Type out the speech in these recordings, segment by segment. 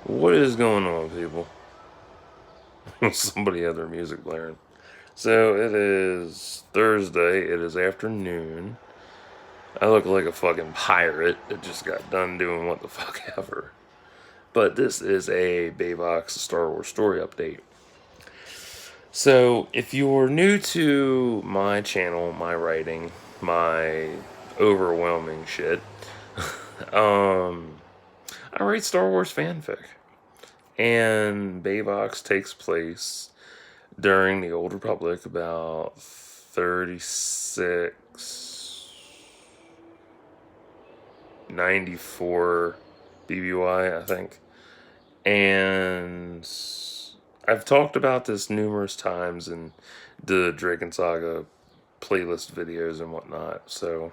What is going on, people? Somebody had their music blaring. So it is Thursday. It is afternoon. I look like a fucking pirate that just got done doing what the fuck ever. But this is a Beyvox Star Wars story update. So if you're new to my channel, my writing, my overwhelming shit, I write Star Wars fanfic. And Beyvox takes place during the Old Republic, about 3694 BBY, I think. And I've talked about this numerous times in the Drakensaga playlist videos and whatnot. So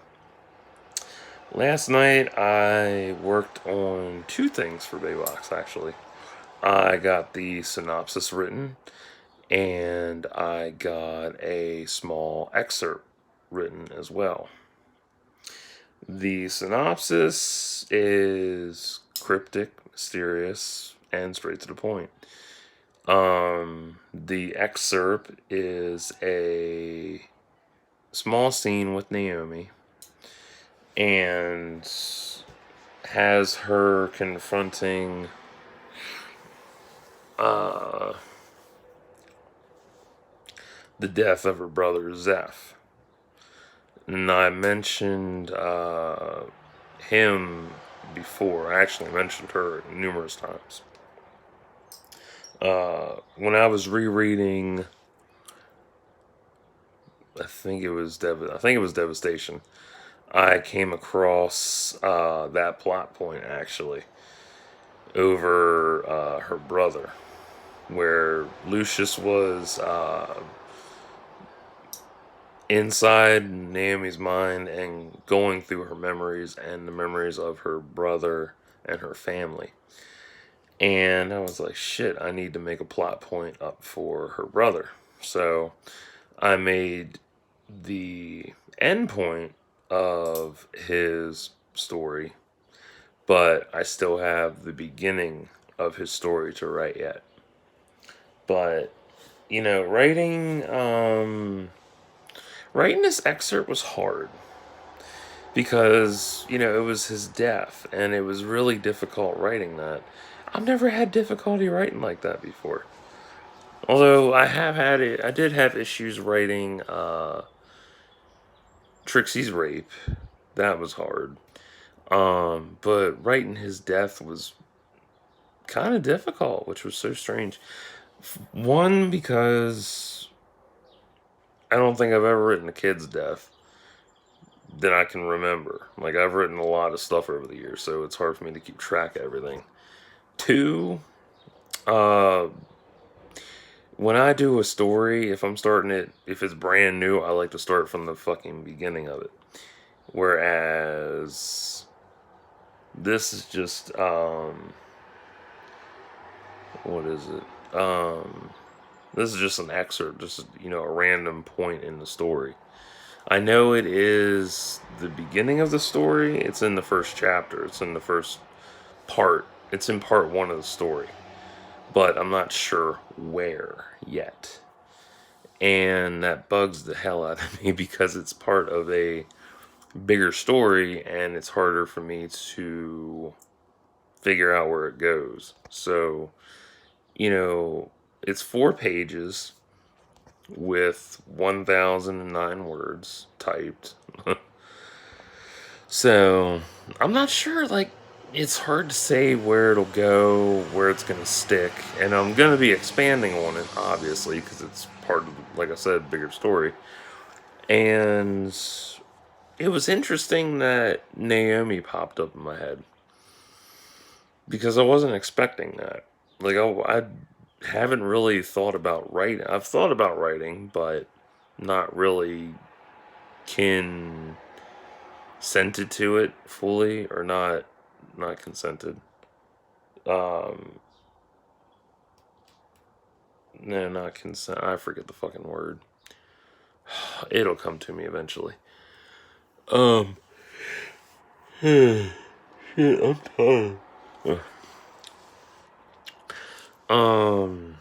last night I worked on two things for Beyvox, actually. I got the synopsis written, and I got a small excerpt written as well. The synopsis is cryptic, mysterious, and straight to the point. The excerpt is a small scene with Naomi and has her confronting the death of her brother Zeph. And I mentioned him before. I actually mentioned her numerous times. When I was rereading, I think it was Devastation. I came across that plot point actually over her brother, where Lucius was inside Naomi's mind and going through her memories and the memories of her brother and her family. And I was like, shit, I need to make a plot point up for her brother. So I made the end point of his story, but I still have the beginning of his story to write yet. But, writing this excerpt was hard because, it was his death, and it was really difficult writing that. I've never had difficulty writing like that before. Although I did have issues writing Trixie's rape. That was hard. But writing his death was kind of difficult, which was so strange. One, because I don't think I've ever written a kid's death that I can remember. Like, I've written a lot of stuff over the years, so it's hard for me to keep track of everything. Two, uh, when I do a story, if it's brand new, I like to start from the fucking beginning of it. Whereas this is just, what is it? This is just an excerpt, just, a random point in the story. I know it is the beginning of the story. It's in the first chapter. It's in the first part. It's in part one of the story. But I'm not sure where yet. And that bugs the hell out of me because it's part of a bigger story and it's harder for me to figure out where it goes. So, it's 4 pages with 1,009 words typed. So, I'm not sure, it's hard to say where it'll go, where it's going to stick, and I'm going to be expanding on it, obviously, because it's part of, like I said, bigger story. And it was interesting that Naomi popped up in my head, because I wasn't expecting that. I haven't really thought about writing. I've thought about writing, but not really consented to it fully, or not consented. No, not consent. I forget the fucking word. It'll come to me eventually. Um, shit, I'm tired. Um,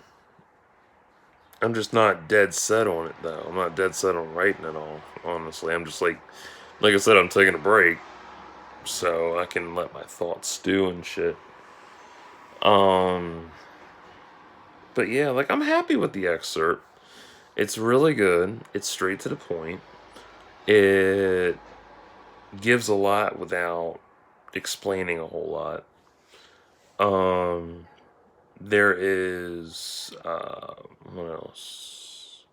I'm just not dead set on it though. I'm not dead set on writing it all. Honestly, I'm just like I said, I'm taking a break so I can let my thoughts stew and shit. Um, but yeah, like I'm happy with the excerpt. It's really good. It's straight to the point. It gives a lot without explaining a whole lot. Um, there is what else?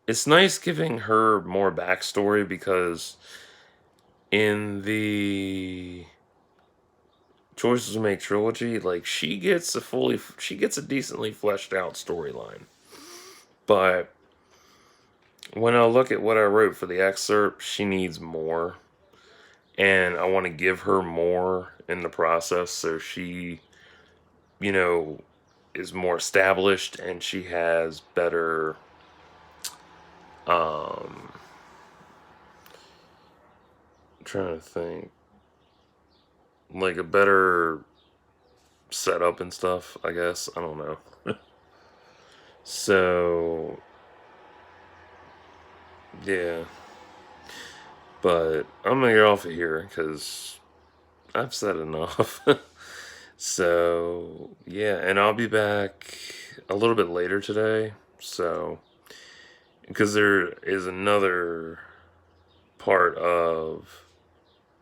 It's nice giving her more backstory because in the Choices to Make trilogy, like she gets a decently fleshed out storyline. But when I look at what I wrote for the excerpt, she needs more. And I want to give her more in the process so she, you know, is more established and she has better I'm trying to think, like a better setup and stuff, I guess. I don't know. So, yeah. But I'm gonna get off of here because I've said enough. So, yeah, and I'll be back a little bit later today. So, because there is another part of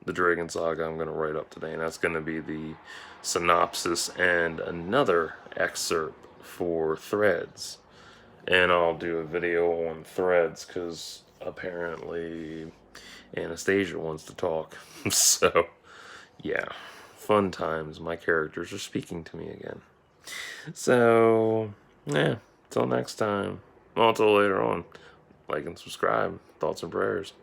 the Dragon Saga I'm going to write up today, and that's going to be the synopsis and another excerpt for Threads. And I'll do a video on Threads because apparently Anastasia wants to talk. So, yeah, fun times. My characters are speaking to me again. So, yeah, till next time. Well, until later on. Like and subscribe. Thoughts and prayers.